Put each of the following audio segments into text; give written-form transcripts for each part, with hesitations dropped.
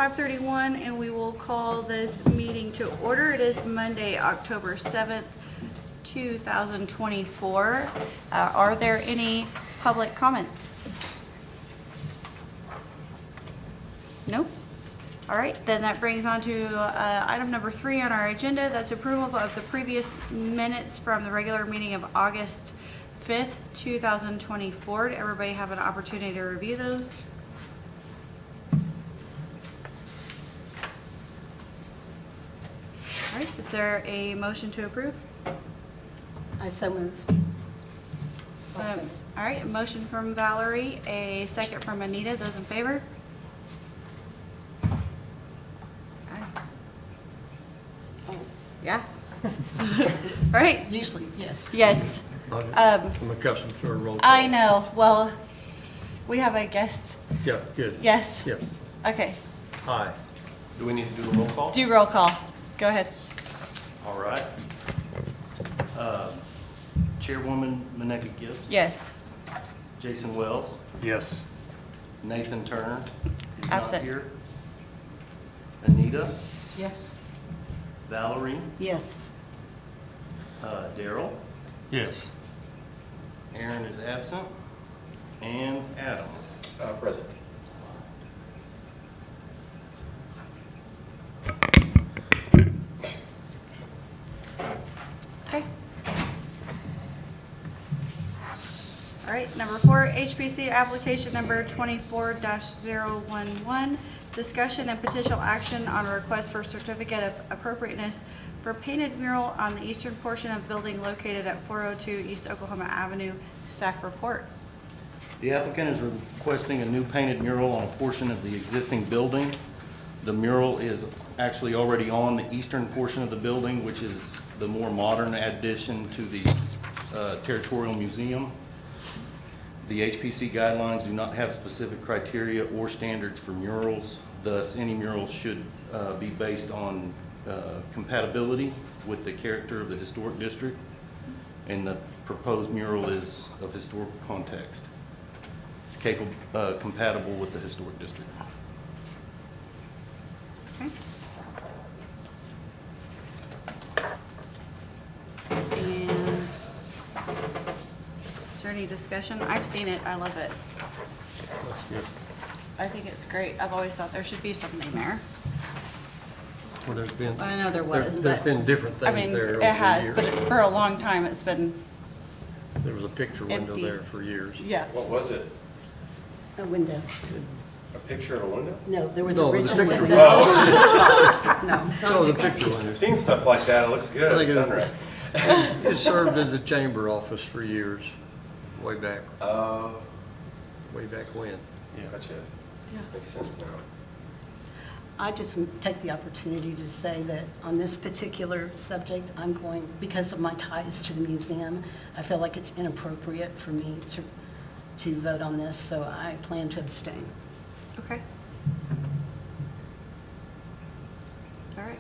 5:31, and we will call this meeting to order. It is Monday, October 7th, 2024. Are there any public comments? Nope. All right, then that brings on to item number 3 on our agenda. That's approval of the previous minutes from the regular meeting of August 5th, 2024. Did everybody have an opportunity to review those? All right, is there a motion to approve? I so move. All right, a motion from Valerie, a second from Anita. Those in favor? Aye. Oh, Yeah. All right, usually, yes. yes. I'm accustomed to a roll call. I know, well, we have a guest. Yeah, good. Yes? Yep. Okay, Aye. Do we need to do a roll call? do roll call. Go ahead. All right. Chairwoman Maneka Gibbs, Yes. Jason Wells, Yes. Nathan Turner, he's not Absent. here. Anita, Yes. Valerie, Yes. Daryl, Yes. Aaron is absent, and Adam. Present. Okay. All right, number 4, HPC application number 24-011, discussion and potential action on a request for certificate of appropriateness for painted mural on the eastern portion of building located at 402 East Oklahoma Avenue. Staff report. The applicant is requesting a new painted mural on a portion of the existing building. The mural is actually already on the eastern portion of the building, which is the more modern addition to the Territorial Museum. The HPC guidelines do not have specific criteria or standards for murals, thus any mural should be based on compatibility with the character of the historic district, and the proposed mural is of historical context. It's compatible with the historic district. Okay. And is there any discussion? I've seen it. I love it. That's good. I think it's great. I've always thought there should be something there. Well, there's been. I know there was, There's but- been different I things mean, there it over the has, years. but for a long time, it's been, There was a picture window empty. there for years. yeah. What was it? A window. A picture of a window? No, there was No, the original picture window. window. No. Oh, the picture window. I've seen stuff like that. It looks good. I It's think done right. It served as a chamber office for years, way back when. Gotcha. Yeah. Makes sense now. I just take the opportunity to say that on this particular subject, I'm going, because of my ties to the museum, I feel like it's inappropriate for me to vote on this, so I plan to abstain. Okay. All right.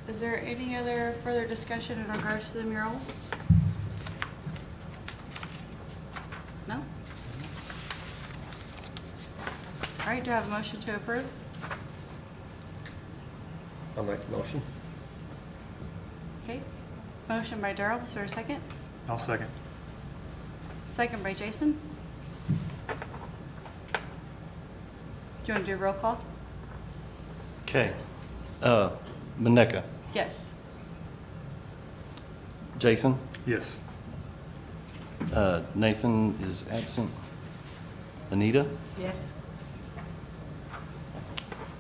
Is there any other further discussion in regards to the mural? No? All right, do I have a motion to approve? I'll make the motion. Okay. Motion by Darrell, is there a second? I'll second. Second by Jason. Do you want to do roll call? Okay. Maneka, Yes. Jason, Yes. Nathan is absent. Anita, Yes.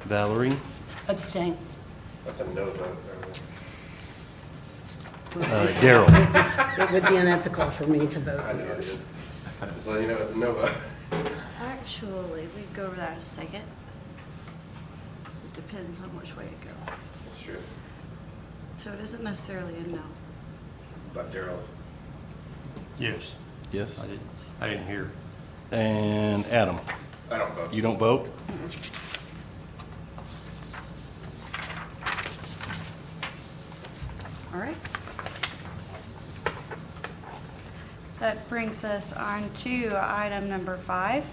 Valerie, Abstain. That's a no vote. Daryl. It would be unethical for me to vote I on know it this. is. Just letting you know it's a no vote. Actually, we can go over that in a second. It depends on which way it goes. It's true. So it isn't necessarily a no. But Daryl, Yes. Yes. I didn't hear. And Adam, I don't vote. you don't vote? All right. That brings us on to item number 5.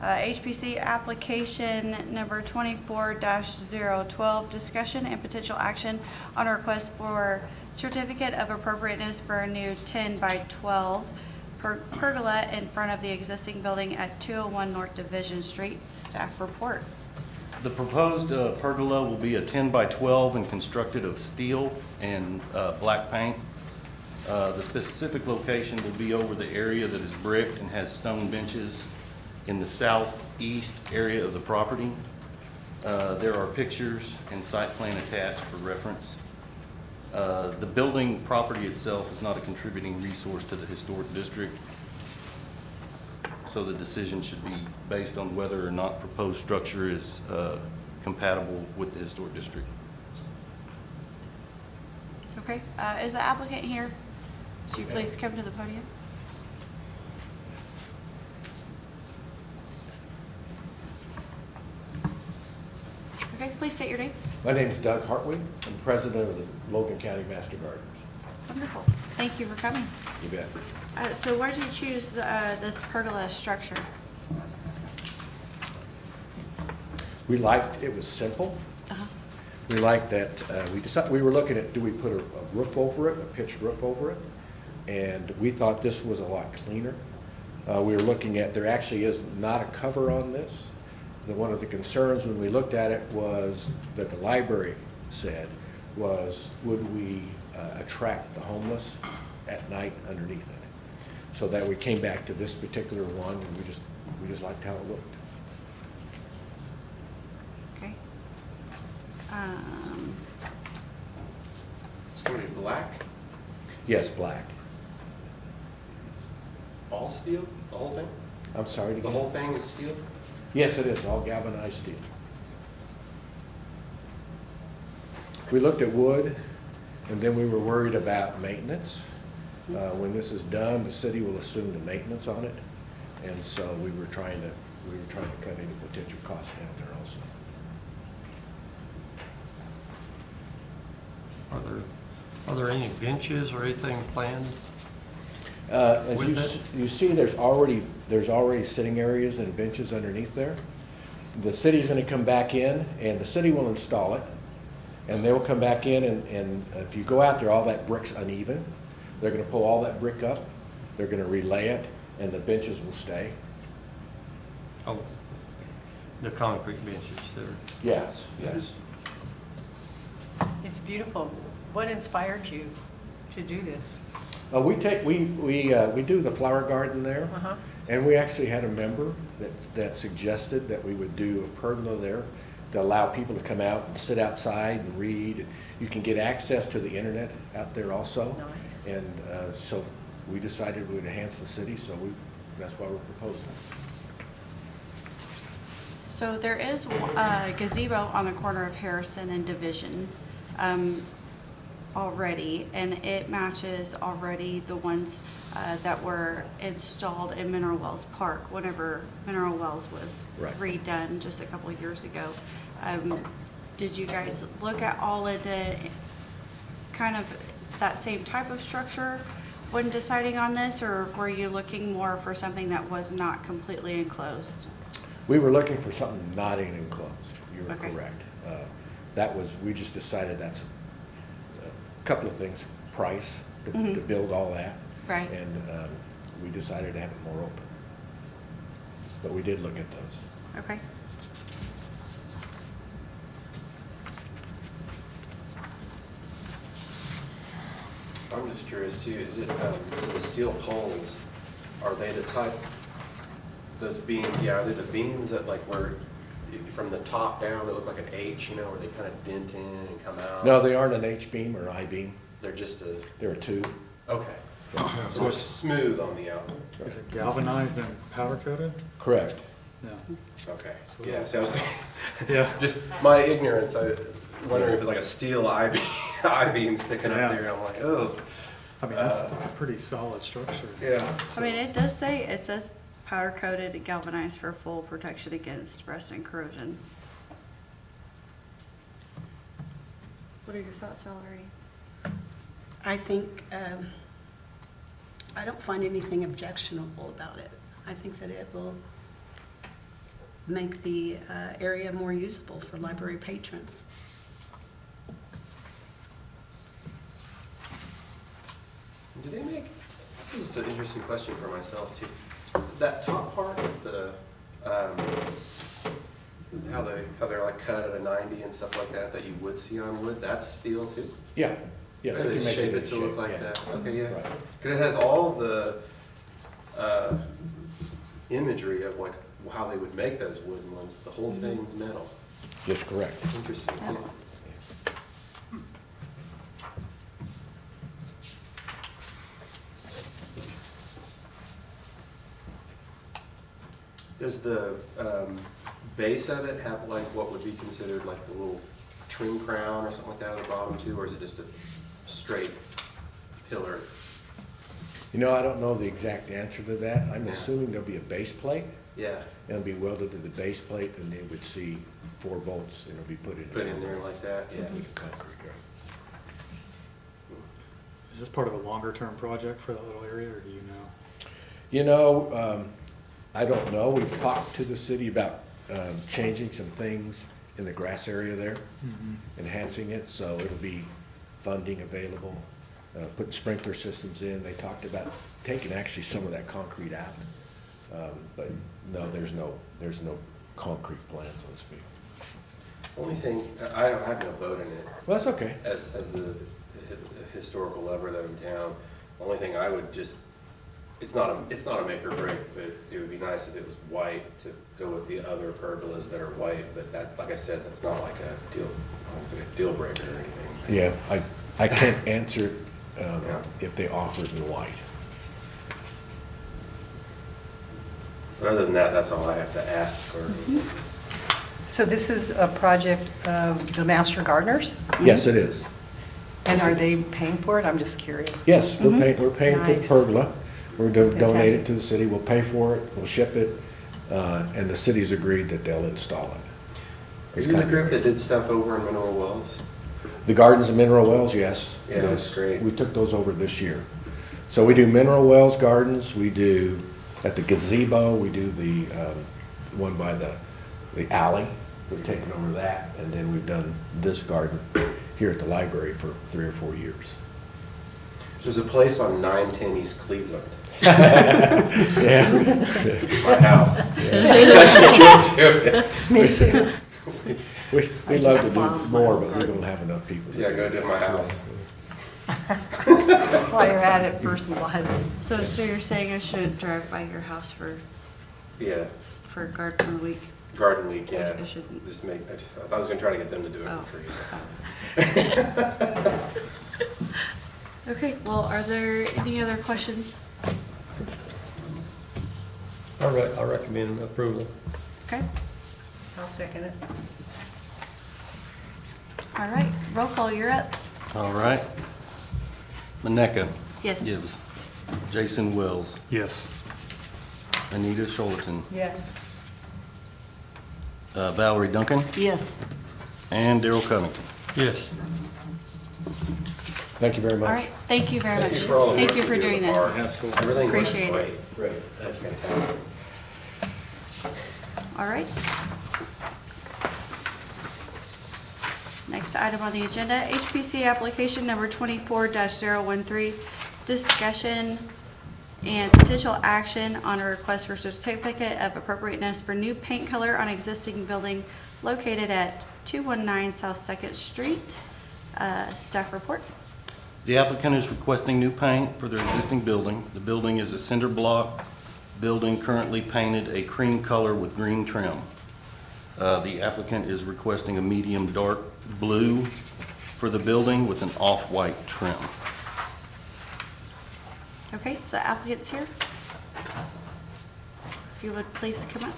HPC application number 24-012, discussion and potential action on a request for certificate of appropriateness for a new 10 by 12 pergola in front of the existing building at 201 North Division Street. Staff report. The proposed pergola will be a 10 by 12 and constructed of steel and black paint. The specific location will be over the area that is bricked and has stone benches in the southeast area of the property. There are pictures and site plan attached for reference. The building property itself is not a contributing resource to the historic district, so the decision should be based on whether or not proposed structure is compatible with the historic district. Okay, is the applicant here? Would you please come to the podium? Okay, please state your name. My name is Doug Hartwig. I'm president of the Logan County Master Gardeners. Wonderful. Thank you for coming. You bet. So why did you choose this pergola structure? We liked, it was simple. Uh-huh. We liked that, we were looking at, do we put a roof over it, a pitched roof over it? And we thought this was a lot cleaner. We were looking at, there actually is not a cover on this. One of the concerns when we looked at it was, that the library said, was would we attract the homeless at night underneath it? So that we came back to this particular one, and we just liked how it looked. Okay. It's gonna be black, Yes, black. all steel, the whole thing? I'm sorry to The whole thing is steel? Yes, it is, all galvanized steel. We looked at wood, and then we were worried about maintenance. When this is done, the city will assume the maintenance on it, and so we were trying to cut any potential costs down there also. Are there any benches or anything planned? As With it? you see, there's already sitting areas and benches underneath there. The city's gonna come back in, and the city will install it, and they will come back in, and if you go out there, all that brick's uneven. They're gonna pull all that brick up, they're gonna relay it, and the benches will stay. Oh, the concrete benches that are. Yes, yes. It's beautiful. What inspired you to do this? We do the flower garden there, Uh-huh. and we actually had a member that suggested that we would do a pergola there to allow people to come out and sit outside and read. You can get access to the internet out there also. Nice. And so we decided we would enhance the city, so that's why we're proposing it. So there is a gazebo on the corner of Harrison and Division already, and it matches already the ones that were installed in Mineral Wells Park whenever Mineral Wells was Right. redone just a couple of years ago. Did you guys look at all of the kind of that same type of structure when deciding on this, or were you looking more for something that was not completely enclosed? We were looking for something not enclosed. You were Okay. correct. We just decided that's a couple of things. Price to build all that. Right. And we decided to have it more open. But we did look at those. Okay. I'm just curious too, is it, so the steel poles, are they the type, those beams, yeah, are they the beams that like were, from the top down, they look like an H, you know, where they kind of dent in and come out? No, they aren't an H-beam or I-beam. They're just a, They're a tube. okay. So it's smooth on the out, Is it galvanized and powder coated? Correct. No. okay. Yeah, see, I was Yeah. just my ignorance, I wondering if it's like a steel I-beam sticking Yeah. up there, I'm like, oh, I mean, that's a pretty solid structure. yeah. I mean, it does say, it says powder coated and galvanized for full protection against rust and corrosion. What are your thoughts, Valerie? I think, I don't find anything objectionable about it. I think that it will make the area more usable for library patrons. Do they make, this is an interesting question for myself too. That top part of the, how they're like cut at a 90 and stuff like that you would see on wood, that's steel too? Yeah, yeah. They can make shape in it to look shape, like yeah. that? Okay, yeah. Right. Because it has all the imagery of like how they would make those wooden ones. The whole thing's metal. Just correct. Interesting. Yeah. Does the base of it have like what would be considered like the little trim crown or something like that at the bottom too, or is it just a straight pillar? You know, I don't know the exact answer to that. I'm Yeah. assuming there'll be a base plate. Yeah, It'll be welded to the base plate, and they would see 4 bolts, and it'll be put in. put in there like that, yeah. With concrete, right. Is this part of a longer-term project for that little area, or do you know? You know, I don't know. We've talked to the city about changing some things in the grass area there, enhancing it, so it'll be funding available, putting sprinkler systems in. They talked about taking actually some of that concrete out. But no, there's no concrete plan, so to speak. Only thing, I don't have no vote in it Well, that's okay. as the historical lover that in town. Only thing I would just, it's not a make or break, but it would be nice if it was white to go with the other pergolas that are white, but that, like I said, that's not like a deal breaker or anything. Yeah, I can't answer Yeah. if they offer it in white. But other than that, that's all I have to ask or. So this is a project of the Master Gardeners? Yes, it is. And are they paying for it? I'm just curious. Yes, we're paying for the Nice. pergola. We're donate it Fantastic. to the city. We'll pay for it, we'll ship it, and the city's agreed that they'll install it. Are you the group that did stuff over in Mineral Wells? The gardens and mineral wells, yes. Yeah, it was great. We took those over this year. So we do mineral wells gardens, we do at the gazebo, we do the one by the alley. We've taken over that, and then we've done this garden here at the library for 3 or 4 years. There's a place on 910 East Cleveland, Yeah. my house. I should get to it. Me too. We'd love to do more, but we don't have enough people. to Yeah, do go it. to my house. While you're at it, personalize. So you're saying I shouldn't drive by your house Yeah, for Garden of the Week? Garden Week, yeah. I shouldn't. Just make, I was gonna try to get them to do it Oh. for free. Okay, well, are there any other questions? I recommend approval. Okay, I'll second it. all right, roll call, you're up. All right. Maneka. Yes. Gibbs. Jason Wells. Yes. Anita Schullerton. Yes. Valerie Duncan. Yes. And Daryl Covington. Yes. Thank you very much. All right, thank you very much. Thank you for all the Thank work you you for do doing in the this. park. That's cool. Everything looks Appreciate it. great. Great, that's fantastic. All right. Next item on the agenda, HPC application number 24-013, discussion and potential action on a request for certificate of appropriateness for new paint color on existing building located at 219 South Second Street. Staff report. The applicant is requesting new paint for their existing building. The building is a cinder block building currently painted a cream color with green trim. The applicant is requesting a medium dark blue for the building with an off-white trim. Okay, so applicant's here. If you would please come up.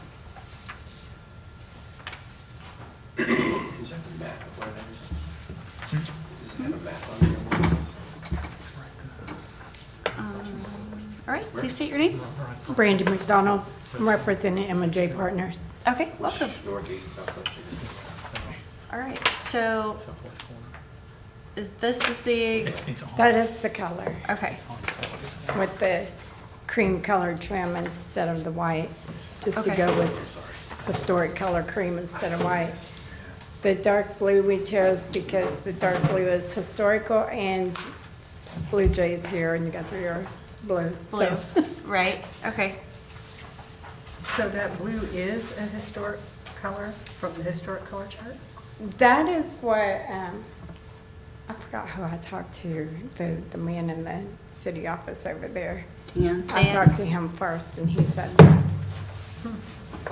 Does that have a map of where that is? Does it have a map on there? All right, please state your name. Brandy McDonald, I'm representing M&J Partners. Okay, welcome. Northeast, southwest, east. All right, so Southwest corner. this is the, It's on. That is the color okay, It's on the south. with the cream colored trim instead of the white, just to Okay. go with historic color cream instead of white. The dark blue we chose because the dark blue is historical and Blue Jays here and Guthrie are blue. Blue, So, right, okay. So that blue is a historic color from the historic color chart? that is what, I forgot who I talked to, the man in the city office over there. Yeah. I Dan? talked to him first and he said that.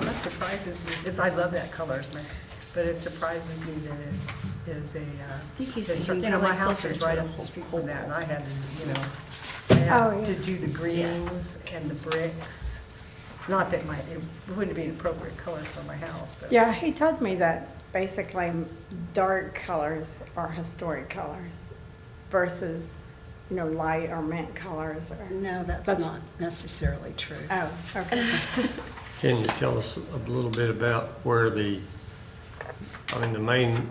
That surprises me, because I love that color, but it surprises me that it is a, think he's historic, thinking you know, my probably house closer is to right a up the street whole from that, and I had to, you know, I Oh, had yeah. to do the greens and the bricks. Not that it wouldn't be an appropriate color for my house, but. Yeah, he told me that basically dark colors are historic colors versus, light or mint colors or. No, that's That's- not necessarily true. Oh, okay. Can you tell us a little bit about where the main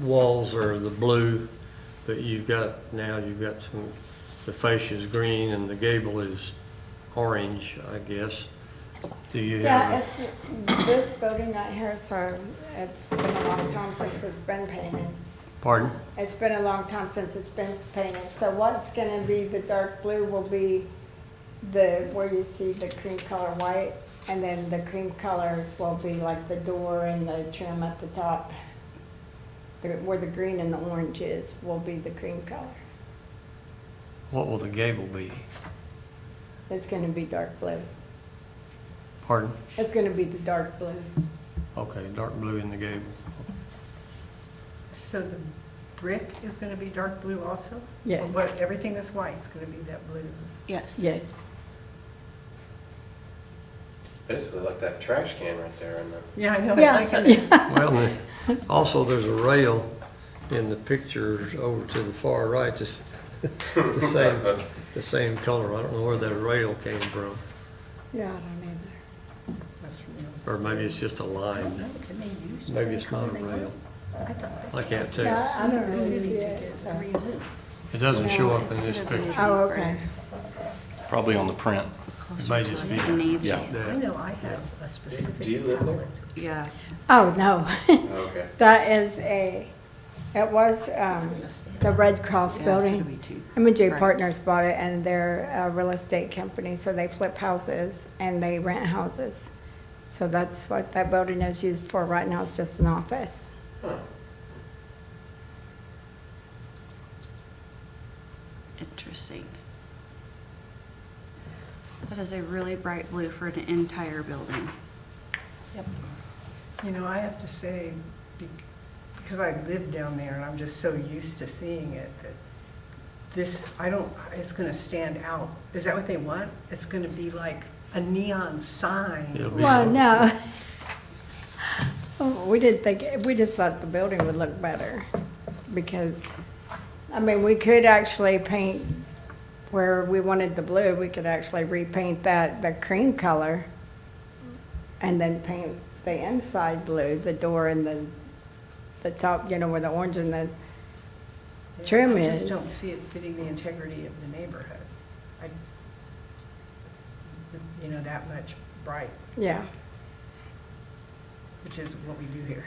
walls are the blue, but you've got the fascia is green and the gable is orange, I guess. Do you Yeah, have, it's this building right here, so it's been a long time since it's been painted. pardon? It's been a long time since it's been painted. So what's gonna be the dark blue will be where you see the cream color white, and then the cream colors will be like the door and the trim at the top. Where the green and the orange is will be the cream color. What will the gable be? It's gonna be dark blue. Pardon? It's gonna be the dark blue. Okay, dark blue in the gable. So the brick is gonna be dark blue also? Yes. Or what, everything that's white is gonna be that blue? Yes. Yes. Basically like that trash can right there in the. Yeah, I know. Yeah. it's like a- Well, also there's a rail in the picture over to the far right, just the same color. I don't know where that rail came from, Yeah, I don't either. that's from or maybe it's just a line. Can they use just Maybe the it's not a color they rail. want? I thought I can't Yeah, tell. I don't really City see to it. get so. green blue. It doesn't show up It's in this gonna be- picture. Oh, okay. Probably on the print. It may just be Navy. Yeah. I that. know I have a specific. Do you live there? palette. Yeah. Oh, no. Okay. That is it was, It's gonna stand. the Red Cross Yeah, so it'll building. be two. M&J Right. Partners bought it, and they're a real estate company, so they flip houses and they rent houses. So that's what that building is used for right now, it's just an office. Huh. Interesting. That is a really bright blue for an entire building. Yep. You know, I have to say, because I live down there and I'm just so used to seeing it, that it's gonna stand out. Is that what they want? It's gonna be like a neon sign. It'll be- Well, no. Oh, we didn't think, we just thought the building would look better, because, we could actually paint where we wanted the blue, we could actually repaint that, the cream color, and then paint the inside blue, the door and the top, where the orange and the trim I just is. don't see it fitting the integrity of the neighborhood. That much bright, Yeah, which is what we do here.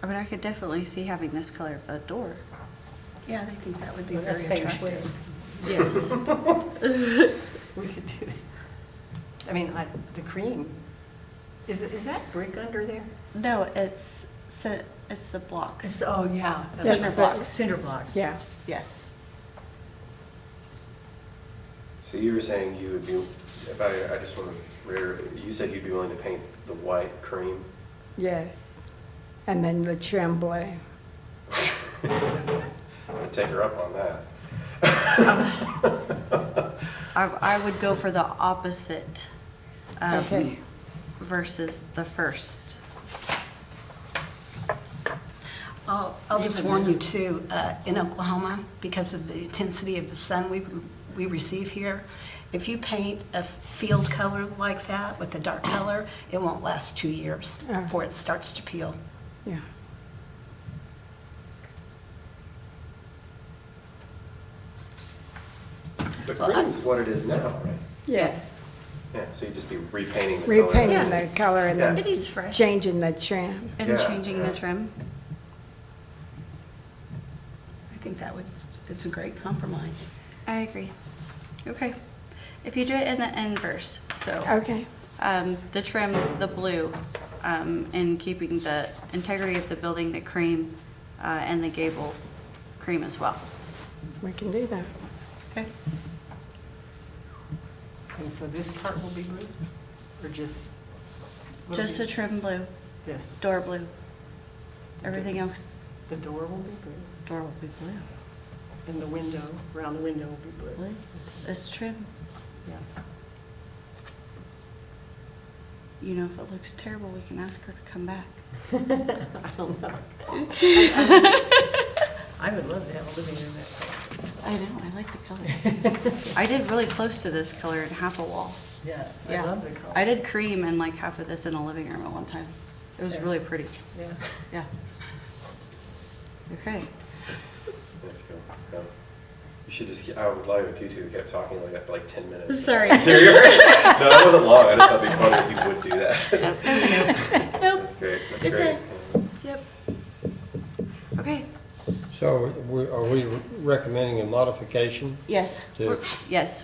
I could definitely see having this color for a door. Yeah, I think that would be Well, that's very feng shui. attractive. Yes. We could do that. The cream, is that brick under there? No, it's the blocks. Oh, yeah. Cinder blocks. Cinder blocks. yeah. Yes. So you were saying you would be, if I just want to reiterate, you said you'd be willing to paint the white cream? Yes, and then the trim blue. I'd take her up on that. I would go for the opposite Okay. versus the first. I'll just warn you too, in Oklahoma, because of the intensity of the sun we receive here, if you paint a field color like that with a dark color, it won't last 2 years Oh. before it starts to peel. Yeah. The cream's what it is now, right? Yes, Yeah, so you'd just be repainting the color. repainting Yeah. the color and Yeah. then It is fresh. changing the trim. And Yeah, changing yeah. the trim. I think it's a great compromise. I agree. Okay. If you do it in the inverse, so. Okay, The trim, the blue, and keeping the integrity of the building, the cream, and the gable cream as well. we can do that. Okay. And so this part will be blue, or just? what'll Just be- a trim blue, This, door blue. Everything else, the door will be blue, door will be blue. and the window, around the window will be blue. Blue, this trim. Yeah. You know, if it looks terrible, we can ask her to come back. I don't know. I would love to have a living room that color. I know, I like the color. I did really close to this color in half of walls. Yeah, I Yeah. love the color. I did cream and like half of this in a living room at one time. It was Yeah. really pretty. Yeah. Yeah. Okay. Let's go. No. You should just, I would love if you two kept talking like that for like 10 minutes. Sorry. No, that wasn't long. I just thought it'd be funny if you would do that. Nope. That's great. That's Okay. great. Yep. Okay. So are we recommending a modification Yes. to Yes.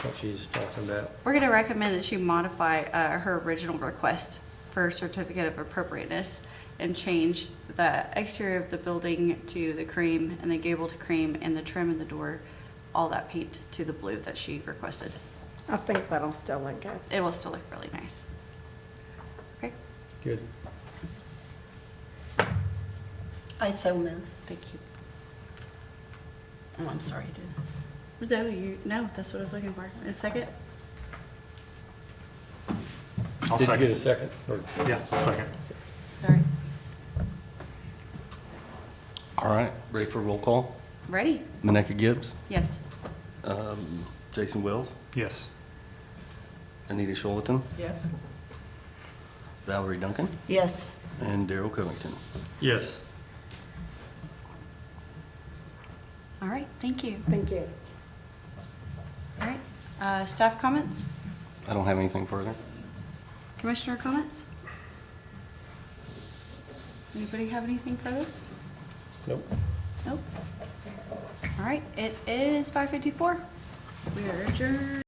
what she's talking about? We're going to recommend that she modify her original request for a certificate of appropriateness and change the exterior of the building to the cream and the gable to cream and the trim and the door, all that paint to the blue that she requested. I think that'll still look good. It will still look really nice. Okay, Good. I so move. thank you. Oh, I'm sorry, dude. No, that's what I was looking for. A second? I'll Did you get a second. second? Or- Yeah, I'll second. Sorry. All right, ready for roll call? Ready? Maneka Gibbs, Yes. Jason Wells, Yes. Anita Sholton, Yes? Valerie Duncan, Yes. and Daryl Covington. Yes. All right, thank you. Thank you. All right, staff comments? I don't have anything further. Commissioner comments? Anybody have anything further? Nope. Nope. All right, it is 5:54. We are adjourned.